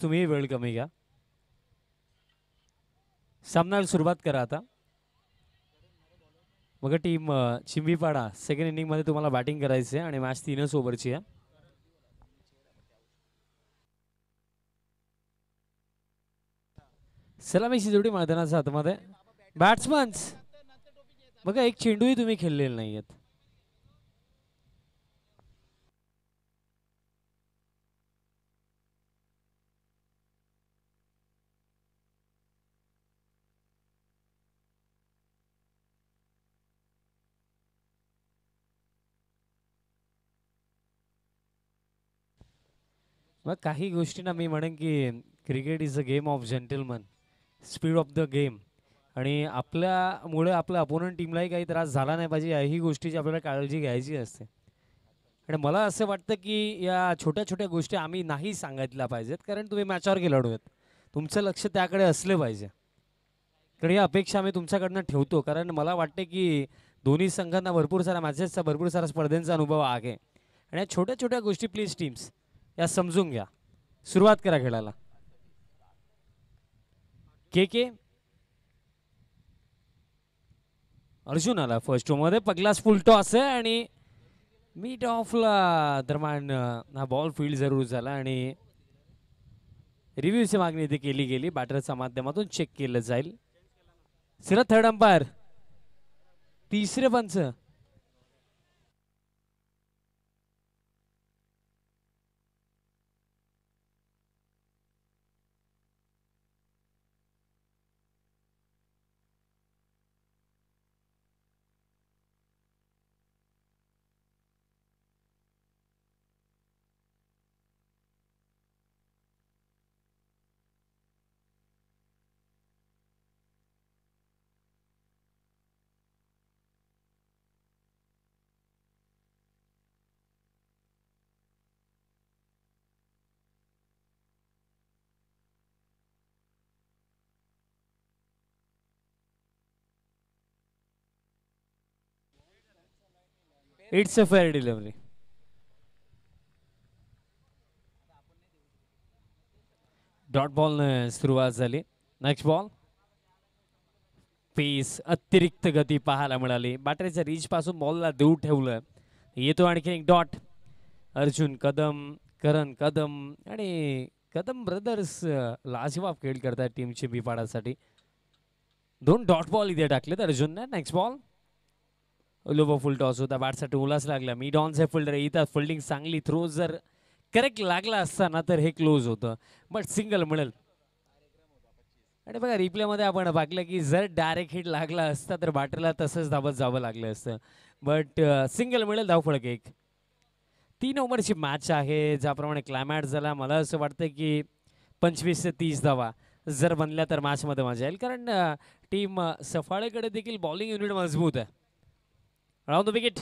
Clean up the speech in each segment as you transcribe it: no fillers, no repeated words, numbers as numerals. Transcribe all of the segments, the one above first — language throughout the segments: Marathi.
प्लीज तुम्ही वेळ कमी घ्या. सामन्याला सुरुवात करा आता. मग टीम चिंबीपाडा सेकंड इनिंगमध्ये तुम्हाला बॅटिंग करायची आहे आणि मॅच 3च ओव्हरची आहे. सलामीची जोडी मैदानाच्या आतमध्ये. बॅट्समन्स बघा एक चेंडूही तुम्ही खेळलेले नाही आहेत. मग काही गोष्टींना मी म्हणेन की cricket is a game of gentleman, speed of the game. आणि आपल्यामुळे आपल्या अपोनंट टीमलाही काही त्रास झाला नाही पाहिजे याही गोष्टीची आपल्याला काळजी घ्यायची असते. आणि मला असं वाटतं की या छोट्या छोट्या गोष्टी आम्ही नाही सांगितल्या पाहिजेत, कारण तुम्ही मॅचवर खेळाडू आहेत, तुमचं लक्ष त्याकडे असलं पाहिजे. कारण या अपेक्षा आम्ही तुमच्याकडनं ठेवतो, कारण मला वाटते की दोन्ही संघांना भरपूर साऱ्या मॅचेसचा भरपूर साऱ्या स्पर्धेंचा अनुभव आहे. आणि या छोट्या छोट्या गोष्टी प्लीज टीम्स या समजून घ्या. सुरुवात करा खेळायला. के अर्जुन आला फर्स्ट मध्ये. पगलास फुल टॉस आहे आणि मिड ऑफला दरम्यान हा बॉल फील्ड जरूर झाला आणि रिव्ह्यूची मागणी इथे केली गेली. बॅटरच्या माध्यमातून चेक केलं जाईल. सिरा थर्ड अंपायर, तिसरे पंच. It's a fair delivery. Dot बॉलने सुरुवात झाली. Next ball. पेस अतिरिक्त गती पाहायला मिळाली. बॅटरीच्या रीच पासून बॉलला दूर ठेवलं. येतो आणखी एक डॉट. अर्जुन कदम, करण कदम आणि कदम ब्रदर्स लाजवाब खेळ करतात टीमची बिपाडासाठी. 2 डॉट बॉल इथे टाकलेत अर्जुनने. Next ball. लोबो फुल टॉस होता. बॅटसाठी उलास लागला. मी डॉनचे फिल्डर येतात. फिल्डिंग चांगली. थ्रो जर करेक्ट लागला असताना तर हे क्लोज होतं, बट सिंगल मिळेल. आणि बघा रिप्लेमध्ये आपण पाहिलं की जर डायरेक्ट हिट लागला असता तर बॅटरला तसंच धावत जावं लागलं असतं, बट सिंगल मिळेल. धावफळक एक. 3 ओव्हरची मॅच आहे. ज्याप्रमाणे क्लायमॅक्स झाला, मला असं वाटतं की 25 ते 30 धावा जर बनल्या तर मॅचमध्ये मजा येईल, कारण टीम सफाळेकडे देखील बॉलिंग युनिट मजबूत आहे. Round the wicket.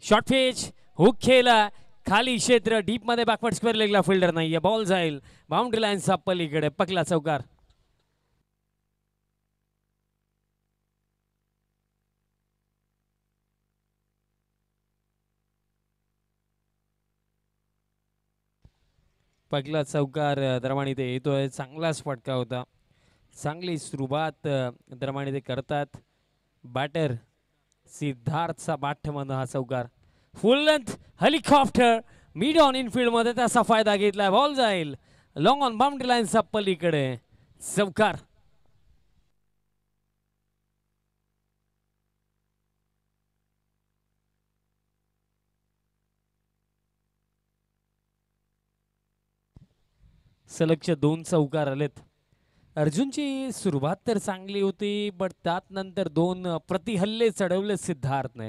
Short pitch. Hook खेळला. खाली क्षेत्र डीप मध्ये. बॅकवर्ड स्क्वेअर लेगला फिल्डर नाहीये. बॉल जाईल बाउंड्री लाईनचा पलीकडे. पकला चौकार. पगला चौकार दरम्यान ते येतोय. चांगलाच फटका होता. चांगली सुरुवात दरम्यान ते करतात बॅटर सिद्धार्थचा बाठ्यमधून हा चौकार. फुल length helicopter mid on Enfield मध्ये त्याचा फायदा घेतलाय. बॉल जाईल लॉंग ऑन बाउंड्री लाईनचा पलीकडे. चौकार. सलगच्या 2 चौकार आलेत. अर्जुनची सुरुवात तर चांगली होती, बट त्यात नंतर 2 प्रतिहल्ले चढवले सिद्धार्थने.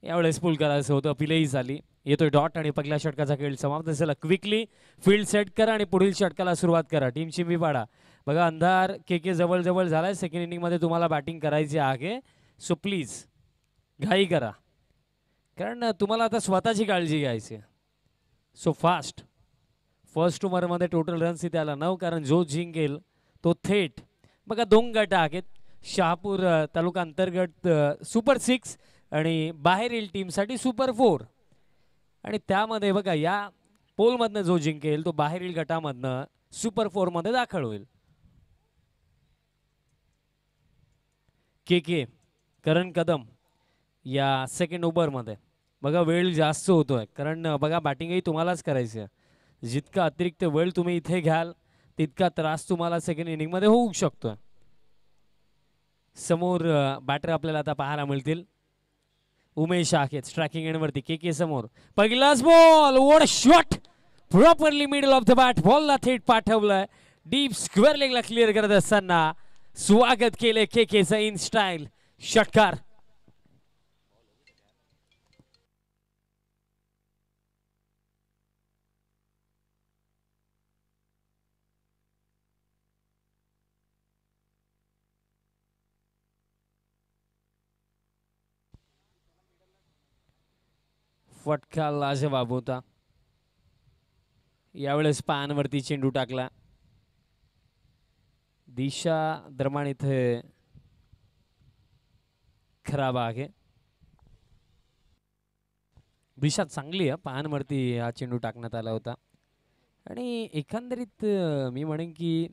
यावेळेस पूल करायचं होतं. अपीलही झाली. येतोय डॉट आणि पहिल्या षटकाचा खेळ समाप्त झाला. क्विकली फील्ड सेट करा आणि पुढील षटकाला सुरुवात करा. टीम चिंबीपाडा बघा अंधार के जवळ जवळ झालाय. सेकंड इनिंगमध्ये तुम्हाला बॅटिंग करायची आहे, सो प्लीज घाई करा, कारण तुम्हाला आता स्वतःची काळजी घ्यायची. So fast. फर्स्ट ओव्हरमध्ये टोटल रन्स इथे आला 9, कारण जो जिंकेल तो थेट बघा 2 गट आहेत. शहापूर तालुका अंतर्गत सुपर 6 आणि बाहेरील टीमसाठी सुपर 4. आणि त्यामध्ये बघा या पोलमधनं जो जिंकेल तो बाहेरील गटामधनं सुपर 4 मध्ये दाखल होईल. के करण कदम या सेकंड ओव्हरमध्ये. बघा वेळ जास्त होतोय कारण बघा बॅटिंगही तुम्हालाच करायची आहे. जितका अतिरिक्त वेळ तुम्ही इथे घ्याल तितका त्रास तुम्हाला सेकंड इनिंगमध्ये होऊ शकतो. समोर बॅटर आपल्याला आता पाहायला मिळतील. उमेश आहेत स्ट्रायकिंग एंडवरती. के समोर पहिलाच ball. What shot. Properly middle of the bat. बॉलला थेट पाठवलंय. डीप स्क्वेअर लेगला क्लिअर करत असताना स्वागत केले केचं इन स्टाईल. षटकार. फटका लाजवाब होता. यावेळेस पायांवरती चेंडू टाकला. दिशा दरम्यान इथे खराब आहे. दिशा चांगली आहे. पायांवरती हा चेंडू टाकण्यात आला होता आणि एकंदरीत मी म्हणेन की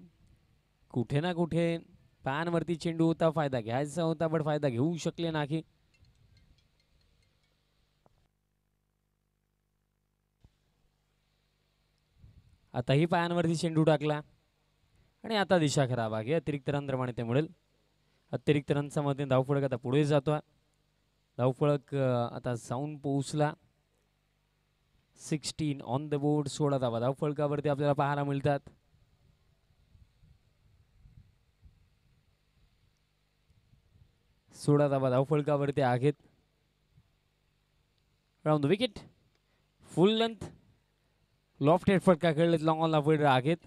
कुठे ना कुठे पायांवरती चेंडू होता. फायदा घ्यायचा होता पण फायदा घेऊ शकले नाही. आताही पायांवरती चेंडू टाकला आणि आता दिशा खराब आहे. अतिरिक्त रन प्रमाणे ते मिळेल. अतिरिक्त रनचा मध्ये धावफलक आता पुढे जातोय. धावफलक आता जाऊन पोहोचला. 16 ऑन द बोर्ड. 16 धावा धावफलकावरती आपल्याला पाहायला मिळतात. धावफलकावरती आहेत. Round the wicket. Full length lofted फटका खेळलेत. लॉंग ऑन ला फील्डर आहेत.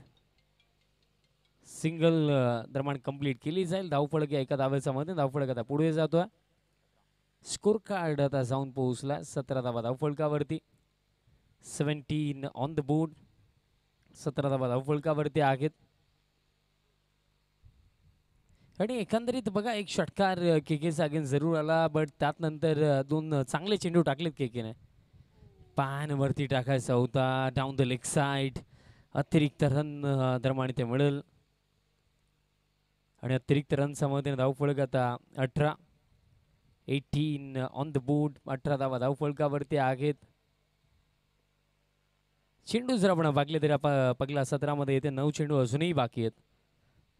सिंगल दरम्यान कंप्लीट केली जाईल. धावफलक एका धावेचा मध्ये धावफलक आता पुढे जातोय. स्कोर कार्ड आता जाऊन पोहोचला 17 धावा धावफलकावरती. 17 ऑन द बोर्ड. 17 धावा धावफलकावरती आहेत. आणि एकंदरीत बघा एक षटकार केकेचा अगेन्स्ट जरूर आला बट त्यात नंतर दोन चांगले चेंडू टाकलेत केकेने. पायांवरती टाकायचा होता. Down the leg side. अतिरिक्त रन दरम्यान ते मिळेल आणि अतिरिक्त रनचा मध्ये धावफलक आता 18. 18 ऑन द बोर्ड. 18 धावा धावफलकावरती आहेत. चेंडू जर आपण बघले तरी पगला 17 मध्ये येते. 9 चेंडू अजूनही बाकी आहेत.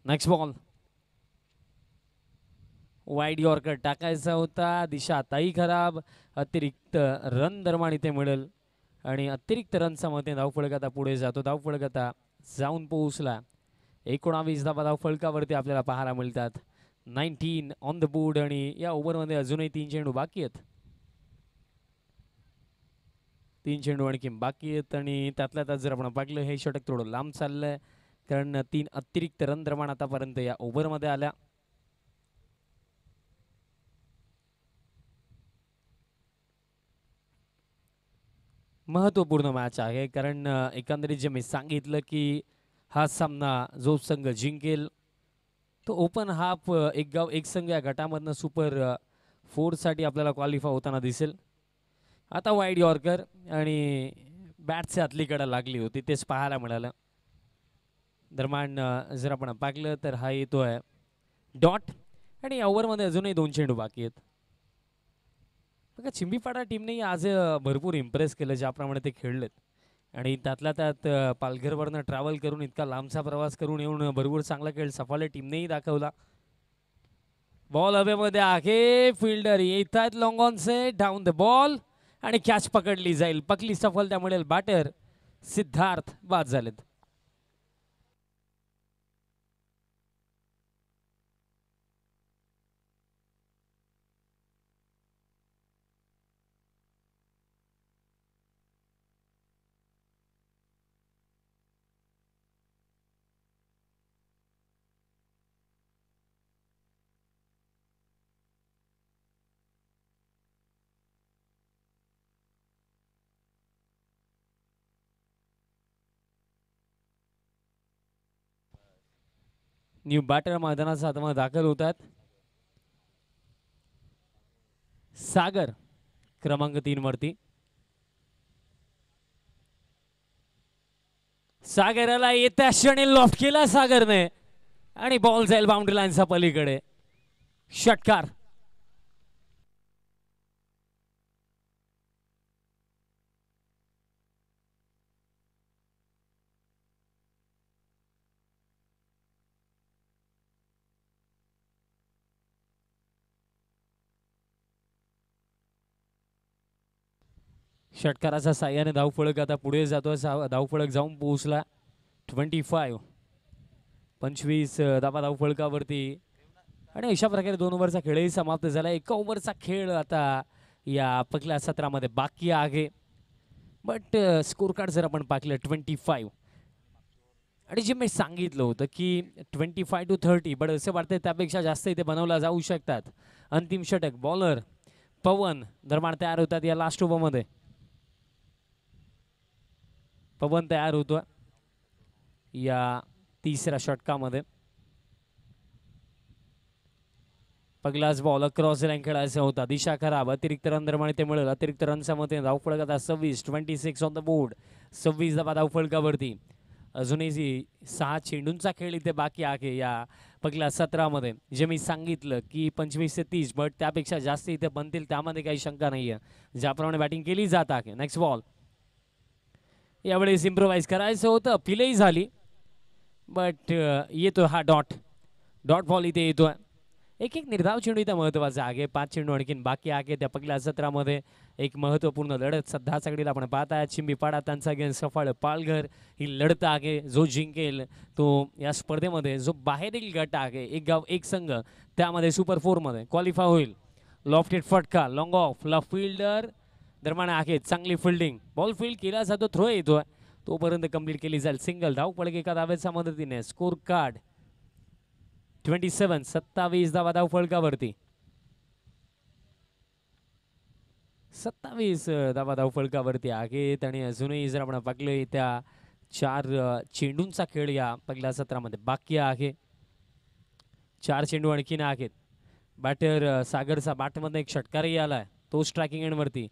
Next ball. वाईड यॉर्कर टाकायचा होता. दिशा आताही खराब. अतिरिक्त रन दरम्यान इथे मिळेल आणि अतिरिक्त रनचा मध्ये धावफलक आता पुढे जातो. धावफलक आता जाऊन पोहोचला 19 धावा धावफलकावरती आपल्याला पाहायला मिळतात. 19 ऑन द बोर्ड आणि या ओव्हरमध्ये अजूनही 3 चेंडू बाकी आहेत. 3 चेंडू आणखी बाकी आहेत आणि त्यातल्या त्यात जर आपण पाहिलं हे षटक थोडं लांब चाललंय कारण 3 अतिरिक्त रन दरम्यान आतापर्यंत या ओव्हरमध्ये आल्या. महत्त्वपूर्ण मॅच आहे कारण एकंदरीत जे मी सांगितलं की हा सामना जो संघ जिंकेल तो ओपन हाफ एक गाव एक संघ या गटामधनं सुपर 4 साठी आपल्याला क्वालिफाय होताना दिसेल. आता वाईड यॉर्कर आणि बॅटच्या आतलीकडे लागली होती तेच पाहायला मिळालं. दरम्यान जर आपण पाहिलं तर हा येतोय डॉट आणि या ओव्हरमध्ये अजूनही 2 चेंडू बाकी आहेत. बघा चिंबीपाडा टीमने आज भरपूर इम्प्रेस केलं ज्याप्रमाणे ते खेळलेत आणि त्यातल्या त्यात पालघरवरनं ट्रॅव्हल करून इतका लांबचा प्रवास करून येऊन भरपूर चांगला खेळ सफाले टीमनेही दाखवला. बॉल हवेमध्ये आहे. फिल्डर येत आहेत long on say. Down the ball आणि कॅच पकडली जाईल. पकली सफलता मिळेल. बॅटर सिद्धार्थ बाद झालेत. न्यू बॅटर मैदानाच्या हातामध्ये दाखल होतात. सागर क्रमांक 3 वरती. सागराला येत्या क्षणी लॉफ्ट केला सागरने आणि बॉल जाईल बाउंड्री लाईनच्या पलीकडे. षटकार. षटकाराच्या साह्याने धावफलक आता पुढे जातो. धावफलक जाऊन पोहोचला 25. 25 धावा धावफलकावरती आणि अशा प्रकारे 2 ओव्हरचा खेळही समाप्त झाला. 1 ओव्हरचा खेळ आता या पहिल्या सत्रामध्ये बाकी आहे. बट स्कोर कार्ड जर आपण पाहिलं 25 आणि जे मी सांगितलं होतं की 25 to 30, बट असं वाटतं त्यापेक्षा जास्त इथे बनवला जाऊ शकतात. अंतिम षटक बॉलर पवन दरम्यान तयार होतात या लास्ट ओव्हरमध्ये. पवन तयार होतो या तिसऱ्या षटकामध्ये. पहिलाच बॉल क्रॉस लाईन खेळायचा होता. दिशा खराब. अतिरिक्त रन दरम्यान ते मिळेल. अतिरिक्त रनच्या मध्ये धावफलक आता 26 ऑन द बोर्ड. 26 धावा धावफलकावरती. अजूनही 6 चेंडूंचा खेळ इथे बाकी आहे या पहिल्या सत्रामध्ये. जे मी सांगितलं की 25 ते 30, बट त्यापेक्षा जास्त इथे बनतील त्यामध्ये काही शंका नाही आहे. ज्याप्रमाणे बॅटिंग केली जात आहे. Next ball. यावेळेस इम्प्रोवाइज करायचं होतं. अपीलही झाली बट येतो हा डॉट बॉल इथे येतोय. एक निर्धाव चेंडू इथं महत्त्वाचा आहे. 5 चेंडू आणखीन बाकी आहे त्या पहिल्या सत्रामध्ये. एक महत्त्वपूर्ण लढत सध्या सगळीला आपण पाहत आहे. चिंबीपाडा त्यांचा अगेन्स्ट सफाळ पालघर ही लढत आहे. जो जिंकेल तो या स्पर्धेमध्ये जो बाहेरील गट आहे, एक गाव एक संघ, त्यामध्ये सुपर 4 मध्ये क्वालिफाय होईल. लॉफ्टेड फटका लॉंग ऑफ. लेफ्ट फिल्डर दरम्यान आहे. चांगली फिल्डिंग. बॉल फील्ड केला जातो. थ्रो येतोय. तोपर्यंत कंप्लीट केली जाईल. सिंगल धाव पडक एका धावेच्या मदतीने. स्कोर कार्ड 27 धावा धावफलकावरती. 27 धावा धावफलकावरती आहेत आणि अजूनही जर आपण पाहिलं त्या 4 चेंडूंचा खेळ या पहिल्या सत्रामध्ये बाकी आहे. 4 चेंडू आणखीन आहेत. बॅटर सागरचा बॅटमध्ये एक षटकारही आलाय. तो स्ट्रायकिंग एंडवरती.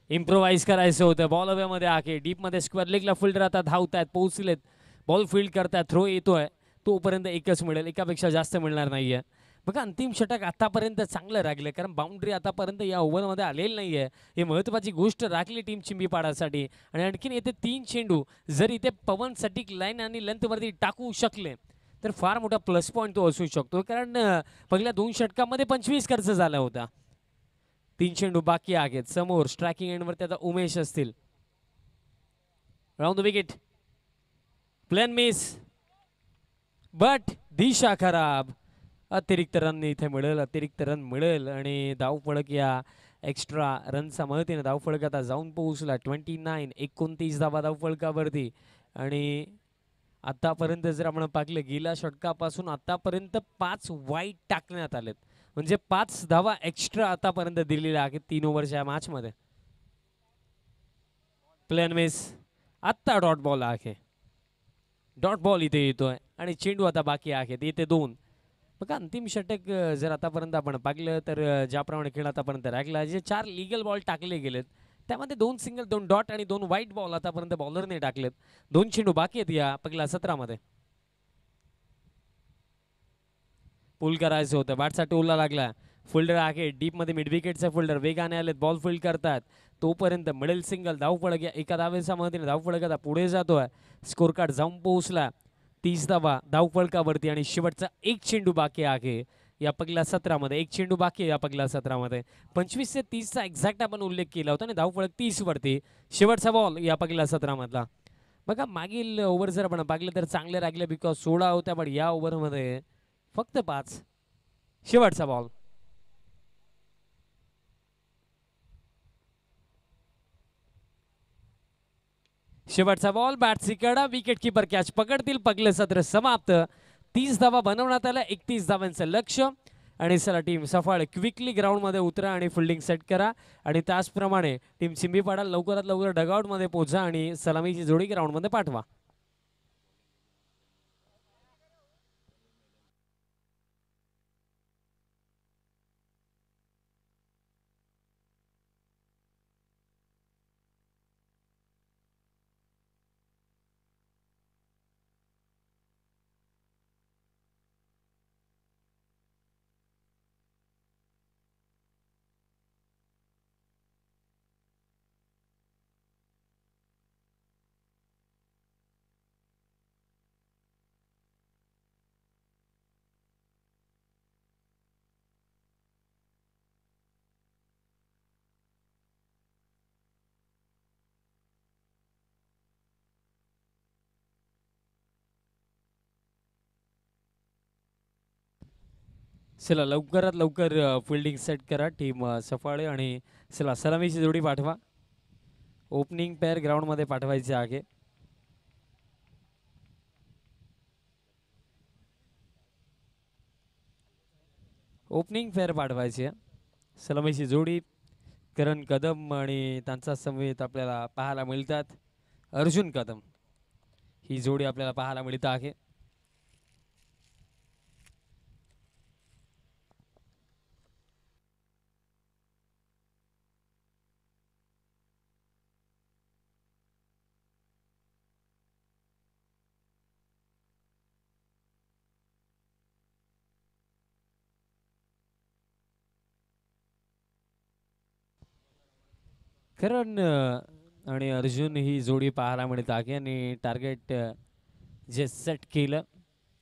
इम्प्रोवाइज करायचं होतं. बॉल अवेमध्ये आहे. डीपमध्ये स्क्वेअर लेगला फिल्डर आता धावतायत. पोहोचलेत. बॉल फील्ड करतायत. थ्रो येतोय. तोपर्यंत एकच मिळेल. एकापेक्षा जास्त मिळणार नाहीये. बघा अंतिम षटक आतापर्यंत चांगलं राखलं कारण बाउंड्री आतापर्यंत या ओव्हरमध्ये आलेली नाहीये. ही महत्त्वाची गोष्ट राखली टीम चिंबीपाडासाठी. आणि आणखीन येथे 3 चेंडू जर इथे पवन सटिक लाईन आणि लेंथवरती टाकू शकले तर फार मोठा प्लस पॉईंट तो असू शकतो. कारण पहिल्या 2 षटकामध्ये 25 खर्च झाला होता. 3 चेंडू बाकी आहेत. समोर स्ट्रायकिंग एंडवरती आता उमेश असतील. Round the wicket. Plain miss but दिशा खराब. अतिरिक्त रन इथे मिळेल. अतिरिक्त रन मिळेल आणि धावफलक या एक्स्ट्रा रनच्या मदतीने धावफलक आता जाऊन पोहोचला 29 धावा धावफलकावरती. आणि आतापर्यंत जर आपण पाहिलं गेल्या षटकापासून आतापर्यंत 5 वाईट टाकण्यात आलेत. म्हणजे 5 धावा एक्स्ट्रा आतापर्यंत दिलेल्या आहेत 3 ओव्हरच्या मॅचमध्ये. Plain miss. आत्ता डॉट बॉल आहे. डॉट बॉल इथे येतोय आणि चेंडू आता बाकी आहेत. येते 2. बघा अंतिम षटक जर आतापर्यंत आपण पाहिलं तर ज्याप्रमाणे खेळ आतापर्यंत राखला. जे 4 लिगल बॉल टाकले गेलेत त्यामध्ये 2 सिंगल, 2 डॉट आणि 2 व्हाईट बॉल आतापर्यंत बॉलरने टाकलेत. 2 चेंडू बाकी आहेत या पहिल्या सत्रामध्ये. पुल करायचं होतं. बॅटचा टोलला लागला. फिल्डर आहे डीपमध्ये. मिड विकेटचा फिल्डर वेगाने आलेत. बॉल फील्ड करतात. तोपर्यंत मिडल सिंगल धावफलक एका धावेच्या मदतीने धावफलक आता पुढे जातोय. स्कोर कार्ड जाऊन पोहोचला 30 धावा धावफलकावरती आणि शेवटचा 1 चेंडू बाकी आहे या पहिल्या सत्रामध्ये. 1 चेंडू बाकी आहे या पहिल्या सत्रामध्ये. 25 ते 30चा एक्झॅक्ट आपण उल्लेख केला होता आणि धावफलक 30 वरती. शेवटचा बॉल या पहिल्या सत्रामधला. बघा मागील ओव्हर जर आपण पाहिलं तर चांगले राखले बिकॉज 16 होत्या पण या ओव्हरमध्ये फक्त 5. शेवटचा बॉल. शेवटचा बॉल. बॅटची कडा. विकेट किपर कॅच पकडतील. पहिलं सत्र समाप्त. 30 धावा बनवण्यात आल्या. 31 धावांचं लक्ष्य आणि चला टीम सफाळ क्विकली ग्राउंडमध्ये उतरा आणि फिल्डिंग सेट करा आणि त्याचप्रमाणे टीम चिंबीपाडा लवकरात लवकर डगआउटमध्ये पोहोचा आणि सलामीची जोडी ग्राउंडमध्ये पाठवा. चला लवकरात लवकर फिल्डिंग सेट करा टीम सफाळे आणि चला सलामीची जोडी पाठवा. ओपनिंग पेअर ग्राउंडमध्ये पाठवायचे आहे. ओपनिंग पेअर पाठवायचे. सलामीची जोडी करण कदम आणि त्यांचा समवेत आपल्याला पाहायला मिळतात अर्जुन कदम. ही जोडी आपल्याला पाहायला मिळत आहे. करण आणि अर्जुन ही जोडी पाहायला मिळत आहे आणि टार्गेट जे सेट केलं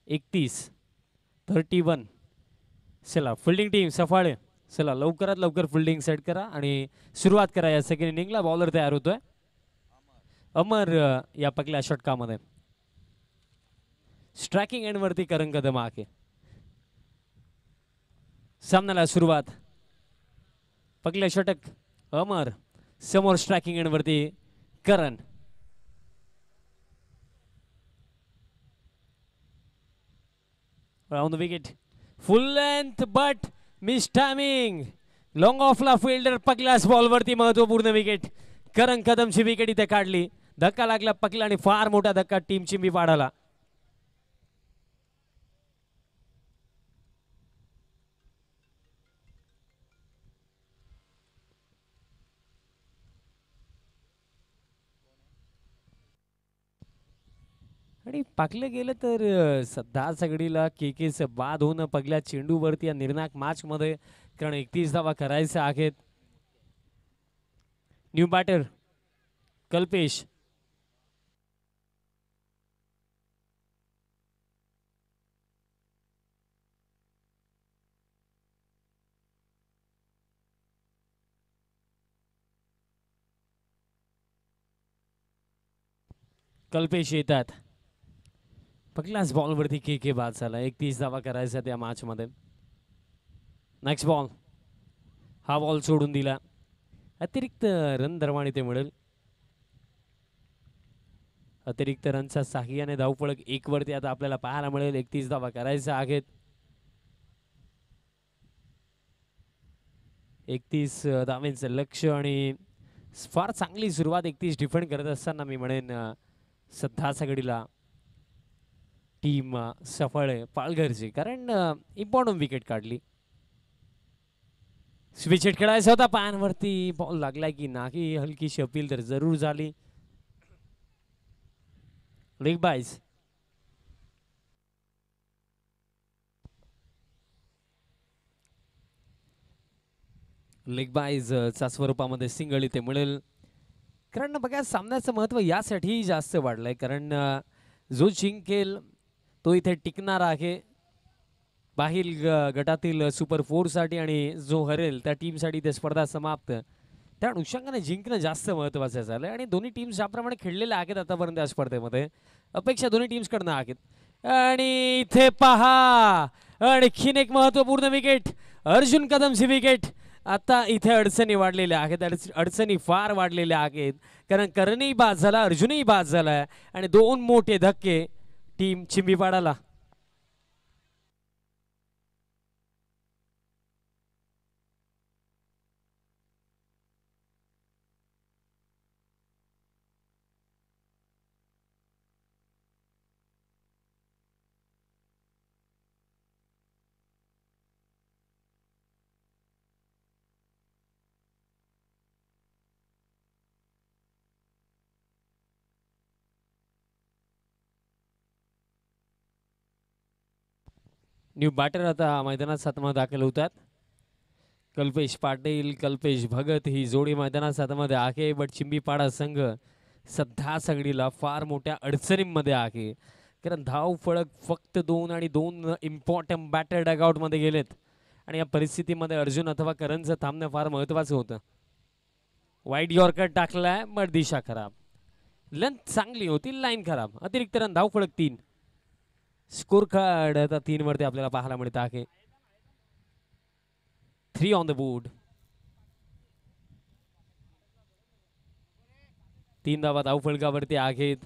31-31. चला फिल्डिंग टीम सफाळे चला लवकरात लवकर फिल्डिंग सेट करा आणि सुरुवात करा. या सेकंड इनिंगला बॉलर तयार होतोय अमर या पहिल्या षटकामध्ये. स्ट्रायकिंग एंडवरती करण कदम आहे. सामन्याला सुरुवात. पहिलं षटक अमर समोर स्ट्रायकिंग एंडवरती Karan. On the wicket full length but miss timing. Long ऑफला फिल्डर पकल्यास बॉलवरती महत्वपूर्ण विकेट. करण कदमची विकेट इथे काढली. धक्का लागला पकला आणि फार मोठा धक्का टीम चिंबी पाडाला. आणि पाकलं गेलं तर सध्या सगळीला केकेच बाद होणं पगल्या चेंडूवरती या निर्णायक मॅच मध्ये कारण 31 धावा करायच्या आहेत. New batter Kalpesh. कल्पेश येतात. पहिल्याच बॉलवरती के बाद झाला. 31 धावा करायचा त्या मॅच मध्ये. Next ball. हा बॉल सोडून दिला. अतिरिक्त रन दरम्यान ते मिळेल. अतिरिक्त रनच्या साह्याने धावफलक 1 वरती आता आपल्याला पाहायला मिळेल. 31 धावा करायच्या आहेत. 31 धावांचं लक्ष आणि फार चांगली सुरुवात 31 डिफेंड करत असताना मी म्हणेन सध्या सगळीला टीम सफळ पालघरची कारण इम्पॉर्टंट विकेट काढली. स्विच हिट खेळायचा होता पायांवरती बॉल लागलाय की नाही हलकीशी अपील तर जरूर झाली. Leg boys. लेग बायज च्या स्वरूपामध्ये सिंगल इथे मिळेल. कारण बघा सामन्याचं महत्व यासाठी जास्त वाढलंय कारण जो जिंकेल तो इथे टिकणार आहे बाहेर गटातील सुपर 4 साठी आणि जो हरेल त्या टीमसाठी ते स्पर्धा समाप्त. त्या अनुषंगाने जिंकणं जास्त महत्त्वाचं झालं आणि दोन्ही टीम्स ज्याप्रमाणे खेळलेल्या आहेत आतापर्यंत या स्पर्धेमध्ये अपेक्षा दोन्ही टीम्सकडनं आहेत. आणि इथे पहा आणखीन एक महत्त्वपूर्ण विकेट. अर्जुन कदमची विकेट. आता इथे अडचणी वाढलेल्या आहेत. अडचणी फार वाढलेल्या आहेत कारण करणही बाद झाला अर्जुनही बाद झाला आणि 2 मोठे धक्के टीम चिंबीपाडाला. न्यू बॅटर आता मैदानात 7मा दाखल होतात. कल्पेश पाटील कल्पेश भगत ही जोडी मैदानात 7मध्ये आहे. बट चिंबीपाडा संघ सध्या सगळीला फार मोठ्या अडचणींमध्ये आहे कारण धाव फळक फक्त 2 आणि 2 इम्पॉर्टंट बॅटर डगआउट मध्ये गेलेत आणि या परिस्थितीमध्ये अर्जुन अथवा करणचं थांबणं फार महत्त्वाचं होतं. वाईट यॉर्कर टाकलाय बट दिशा खराब. लेंथ चांगली होती लाईन खराब. अतिरिक्त रन धाव फळक 3. स्कोर कार्ड आता 3 वरती आपल्याला पाहायला मिळत आहे. 3 ऑन द बोर्ड. 3 धावा धावफलकावरती आहेत.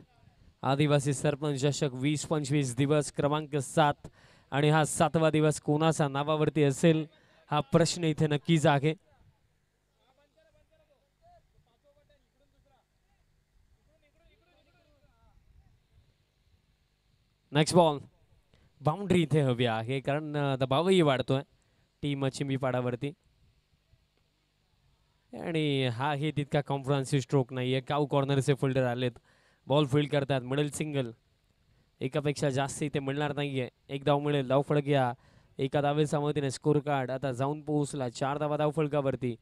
आदिवासी सरपंच चषक 20-25 दिवस क्रमांक 7 आणि हा 7वा दिवस कोणाचा नावावरती असेल हा प्रश्न इथे नक्कीच आहे. Next ball. बाउंड्री इथे हवी आहे कारण दबावही वाढतोय टीम चिंबीपाडावरती आणि हा हे तितका कॉन्फिडन्सिव्ह स्ट्रोक नाहीये. काऊ कॉर्नरचे फिल्डर आलेत, बॉल फील्ड करतात. मिडल सिंगल एकापेक्षा जास्त इथे मिळणार नाहीये. एक धाव मिळेल. धावफलक या एका धावेच्या मदतीने स्कोर कार्ड आता जाऊन पोहोचला 4 धावा धावफलकावरती.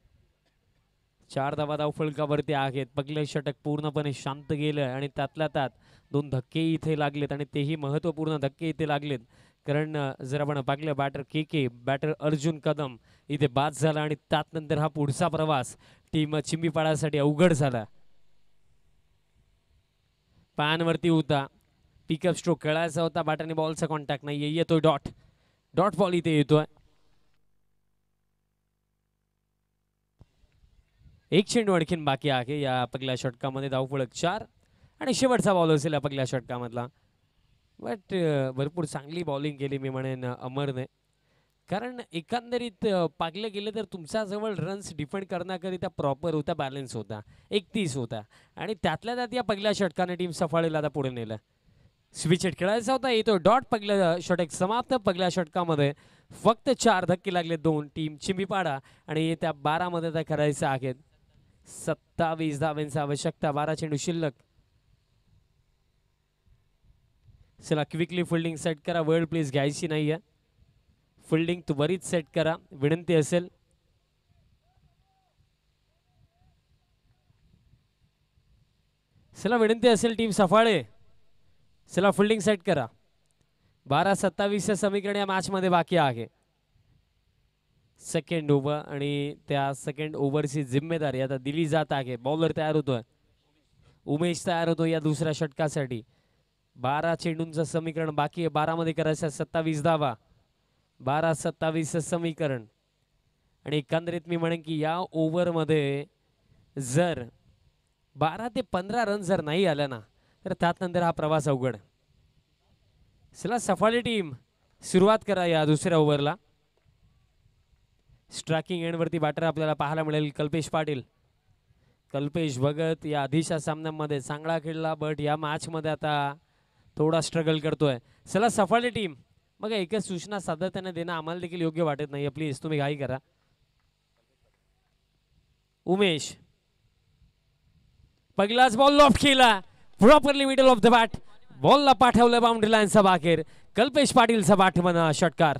4 धावा धावफलकावरती आहेत. पहिलं षटक पूर्णपणे शांत गेलं आणि त्यातल्या त्यात 2 धक्के इथे लागलेत आणि तेही महत्त्वपूर्ण धक्के इथे लागलेत कारण जर आपण पाहिलं बॅटर के बॅटर अर्जुन कदम इथे बाद झाला आणि त्यानंतर हा पुढचा प्रवास टीम चिंबीपाडासाठी अवघड झाला. पॅनवरती होता, पिकअप स्ट्रोक खेळायचा होता, बॅटरने बॉलचा कॉन्टॅक्ट नाही. येतोय डॉट बॉल इथे येतोय. एक चेंडू आणखीन बाकी आहे या पहिल्या षटकामध्ये. धावफलक 4 आणि शेवटचा बॉल असेल या पहिल्या षटकामधला. बट भरपूर चांगली बॉलिंग केली मी म्हणेन अमरने कारण एकंदरीत पागलं गेलं तर तुमच्याजवळ रन्स डिफेंड करण्याकरिता प्रॉपर होता, बॅलन्स होता, 31 होता आणि त्यातल्या त्यात या पहिल्या षटकाने टीम सफाळीला आता पुढे नेलं. स्विच हिट खेळायचा होता. येतो डॉट. पहिलं षटक समाप्त. पहिल्या षटकामध्ये फक्त 4 धक्के लागले. 2 टीम चिंबीपाडा आणि त्या 12 मध्ये त्या करायचं आहेत. 27 धावांची आवश्यकता. 12 चेंडू शिल्लक. चला क्विकली फिल्डिंग सेट करा. वेळ प्लीज घ्यायची नाहीये. फिल्डिंग त्वरित सेट करा विनंती असेल. चला विनंती असेल टीम सफाळे. चला फिल्डिंग सेट करा. 12-27 समीकरण या मॅच मध्ये बाकी आहे. सेकंड ओव्हर आणि त्या सेकंड ओव्हरची जिम्मेदारी आता दिली जात आहे. बॉलर तयार होतोय. उमेश तयार होतो या दुसऱ्या षटकासाठी. 12 चेंडूंचं समीकरण बाकी आहे. 12 मध्ये करायचं 27 धावा. 12-27 समीकरण आणि एकंदरीत मी म्हणेन की या ओव्हरमध्ये जर 12 ते 15 रन जर नाही आल्या ना तर त्यानंतर हा प्रवास अवघड. चला सफाळी टीम सुरुवात करा या दुसऱ्या ओव्हरला. स्ट्रायकिंग एंडवरती बॅटर आपल्याला पाहायला मिळेल कल्पेश पाटील. कल्पेश भगत या आधीच्या सामन्यामध्ये चांगला खेळला बट या मॅच मध्ये आता थोडा स्ट्रगल करतोय. चला सफाळी टीम. मग एकच सूचना सातत्याने देणं आम्हाला देखील योग्य वाटत नाही. प्लीज तुम्ही घाई करा. उमेश पहिलाच बॉल लॉफ्ट केला properly middle of the bat. बॉलला पाठवलं बाउंड्री लाईनचा बाहेर. कल्पेश पाटीलचा बॅटमन षटकार.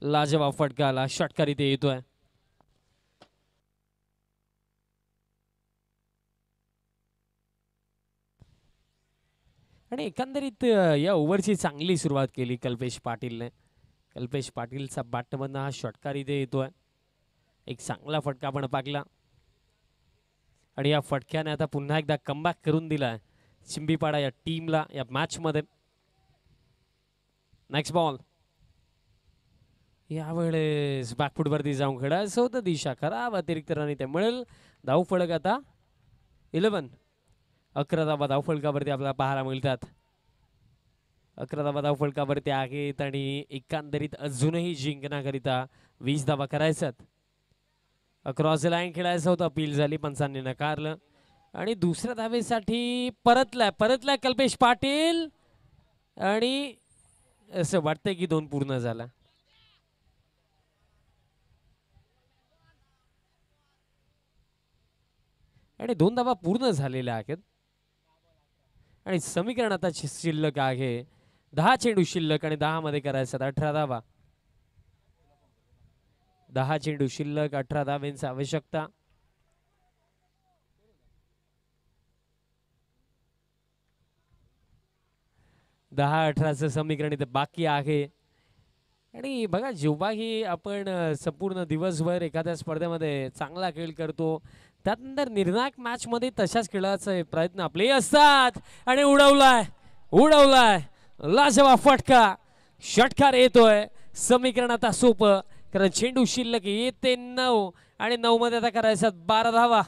लाजवाब फटकाला षटकार इथे येतोय. आणि एकंदरीत या ओव्हरची चांगली सुरुवात केली कल्पेश पाटीलने. कल्पेश पाटीलचा बॅटमधनं हा षटकार इथे येतोय. एक चांगला फटका आपण पाकला आणि या फटक्याने आता पुन्हा एकदा कमबॅक करून दिला चिंबीपाडा या टीमला या मॅच मध्ये. Next ball. यावेळेस बॅकफूट वरती जाऊन खेळायचं होतं. दिशा खराब. अतिरिक्त रन इथे मिळेल. धावफलक आता 11. 11 धावा धावफलकावरती आपल्याला पाहायला मिळतात. 11 धावा धावफलकावरती आहेत आणि एकंदरीत अजूनही जिंकण्याकरिता 20 धावा करायच्यात. अक्रॉस द लाईन खेळायचं होतं. अपील झाली, पंचांनी नकारलं आणि दुसऱ्या धावेसाठी परतलाय कल्पेश पाटील आणि असं वाटतंय की 2 पूर्ण झाला. आणि 2 धावा पूर्ण झालेल्या आहेत आणि समीकरण आता शिल्लक आहे 10 चेंडू शिल्लक आणि 10 मध्ये करायचं 18 धावा. 10 चेंडू शिल्लक 18 धावांची आवश्यकता. दहा 18चं समीकरण इथे बाकी आहे. आणि बघा जेव्हाही आपण संपूर्ण दिवसभर एखाद्या स्पर्धेमध्ये चांगला खेळ करतो त्यानंतर निर्णायक मॅच मध्ये तशाच खेळाचे प्रयत्न आपले असतात आणि उडवलाय उडवलाय लाजवाब फटका षटकार येतोय समीकरण आता सोपं कारण चेंडू शिल्लक येते 9 आणि 9 मध्ये आता करायचा 12 धावा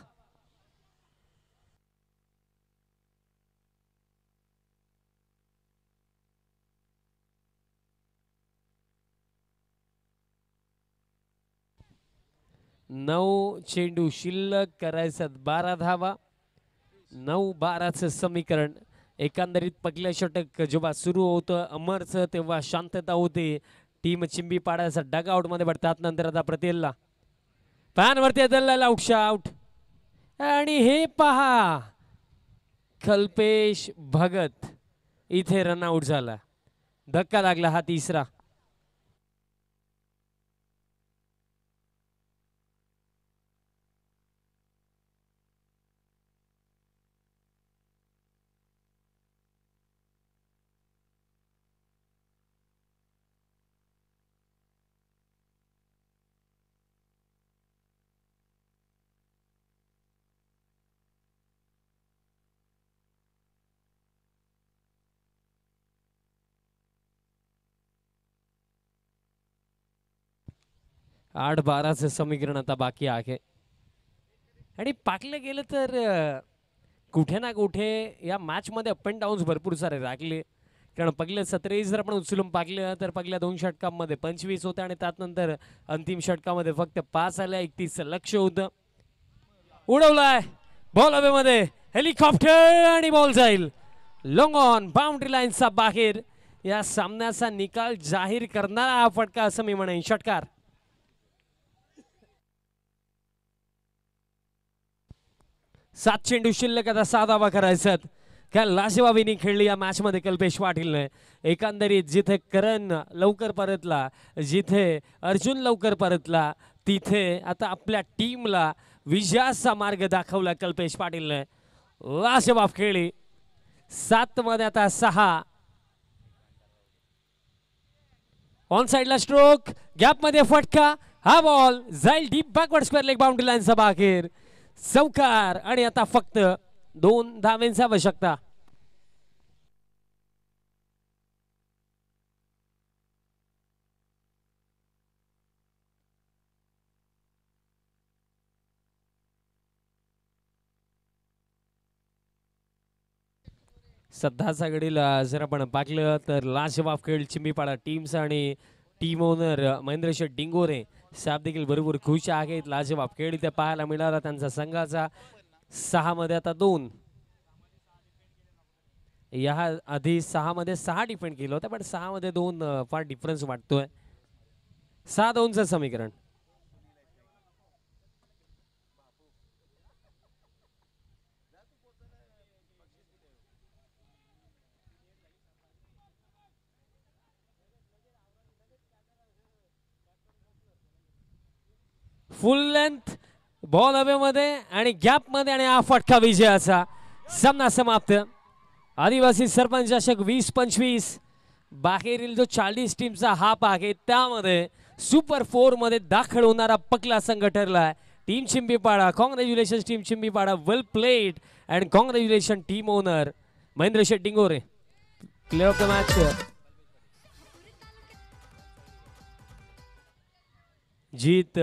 9 चेंडू शिल्लक करायचा 12 धावा 9-12चं समीकरण एकंदरीत पहिलं षटक जेव्हा सुरू होतं अमरचं तेव्हा शांतता होती टीम चिंबी पाडायचा डग आउट मध्ये पडतात नंतर आता प्रतेलला पॅनवरती दल्लाला आउट आणि हे पहा कल्पेश भगत इथे रनआउट झाला धक्का लागला हा तिसरा 8-12चं समीकरण आता बाकी आहे आणि पाकलं गेलं तर कुठे ना कुठे या मॅच मध्ये अप अँड डाऊन्स भरपूर सारे लागले कारण पहिलं 17 जर आपण उचलून पाकलं तर पहिल्या 2 षटकांमध्ये 25 होते आणि त्यानंतर अंतिम षटकामध्ये फक्त 5 आल्या 31 लक्ष होतं उडवलाय बॉल हवेमध्ये हेलिकॉप्टर आणि बॉल जाईल लॉंग ऑन बाउंड्री लाईनचा बाहेर या सामन्याचा निकाल जाहीर करणारा हा फटका असं मी म्हणेन षटकार 7 चेंडू शिल्लक आता 6 धावा करायच्यात काय लाजवाब इनिंग खेळली या मॅच मध्ये कल्पेश पाटीलने एकंदरीत जिथे करण लवकर परतला जिथे अर्जुन लवकर परतला तिथे आता आपल्या टीमला विजयाचा मार्ग दाखवला कल्पेश पाटीलने लाजवाब खेळली 7 मध्ये आता 6 ऑन साइडला स्ट्रोक गॅप मध्ये फटका हा बॉल जाईल deep backward square leg boundary लाईनचा बाहेर चौकार आणि आता फक्त 2 धावांची आवश्यकता सध्याच्या घडीला जर आपण पाहिलं तर लाजवाब खेळ चिंबीपाडा टीम्स आणि टीम ओनर महेंद्र शेठ डिंगोरे साहेब देखील बरोबर खुश आहेत लाजवाब खेळ इथे पाहायला मिळाला त्यांचा संघाचा 6 मध्ये आता 2 या आधी 6 मध्ये 6 डिफेंड केलं होतं पण 6 मध्ये 2 फार डिफरन्स वाटतोय 6-2चं समीकरण फुल लेंथ बॉल हवेमध्ये आणि गॅप मध्ये आणि हा फटका विजयाचा सामना समाप्त आदिवासी सरपंच चषक 20-25 बाहेरील जो 40 टीमचा हाप आहे त्यामध्ये सुपर 4 मध्ये दाखल होणारा पकला संघ ठरलाय team Chimbipada congratulation team Chimbipada well played and congratulation team owner Mahendra Sheth Dingore player of the match Jeet